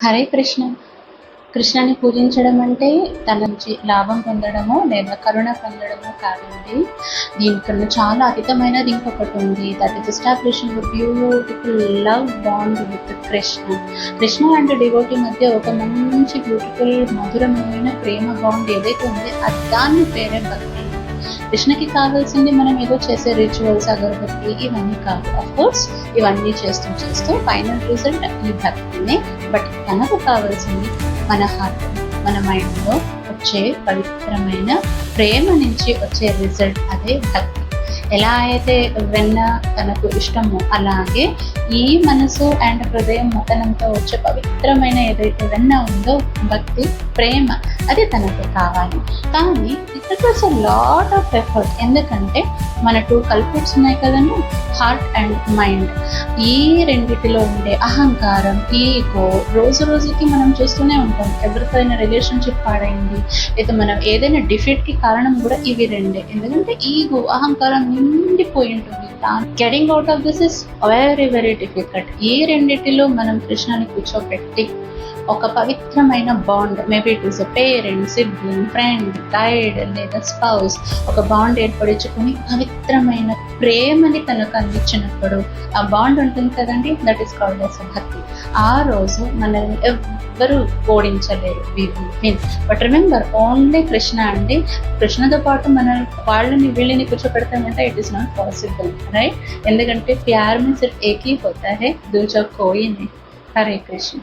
హరే కృష్ణ. కృష్ణని పూజించడం అంటే తన నుంచి లాభం పొందడమో లేదా కరుణ పొందడమో కాదండి. దీనికన్నా చాలా అతీతమైనది ఇంకొకటి ఉంది. That is establishing beautiful love bond with Krishna. Krishna and devotee మధ్య ఒక మంచి బ్యూటిఫుల్ మధురమైన ప్రేమ బాండ్ ఏదైతే ఉందో దాన్ని పేరే భక్తి. కృష్ణకి కావాల్సింది మనం ఏదో చేసే రిచువల్స్, అగరబత్తి ఇవన్నీ కాదు. అఫ్ కోర్స్ ఇవన్నీ చేస్తూ ఫైనల్ రిజల్ట్ ఈ భక్తినే. బట్ తనకు కావాల్సింది మన హార్ట్, మన మైండ్లో వచ్చే పవిత్రమైన ప్రేమ నుంచి వచ్చే రిజల్ట్, అదే భక్తి. ఎలా అయితే వెన్న తనకు ఇష్టమో అలాగే ఈ మనసు అండ్ హృదయం మతనంతో వచ్చే పవిత్రమైన ఏదైతే వెన్న ఉందో భక్తి, ప్రేమ, అది తనకు కావాలి. కానీ it was a lot of effort. ఎందుకంటే మన 2 కల్పిట్స్ ఉన్నాయి కదండి, హార్ట్ అండ్ మైండ్. ఈ రెండిటిలో ఉండే అహంకారం, ఈగో రోజు రోజుకి మనం చూస్తూనే ఉంటాం. ఎవరితో అయినా రిలేషన్షిప్ పాడైంది లేదా మనం ఏదైనా డిఫీట్కి కారణం కూడా ఇవి రెండే. ఎందుకంటే ఈగో, అహంకారం నిండిపోయి ఉంటుంది. Getting out of this is very very difficult. ఈ రెండిటిలో మనం కృష్ణని కూర్చోబెట్టి ఒక పవిత్రమైన bond, maybe it is a parent, sibling, friend, guide లేదా స్పౌస్, ఒక బాండ్ ఏర్పడించుకుని పవిత్రమైన ప్రేమని తనకు అందించినప్పుడు ఆ బాండ్ ఉంటుంది కదండి, దట్ ఈస్ కాల్డ్ యాస్ భక్తి. ఆ రోజు మనల్ని ఎవ్వరూ ఓడించలేరు. బట్ రిమెంబర్, ఓన్లీ కృష్ణ అండి. కృష్ణతో పాటు మన వాళ్ళని వీళ్ళని కూర్చోపెడతామంటే it is not possible, right? ఎందుకంటే ప్యార్ మే సిర్ఫ్ ఏక్ హీ హోతా హై, దూజా కోయి నహీ. హరే కృష్ణ.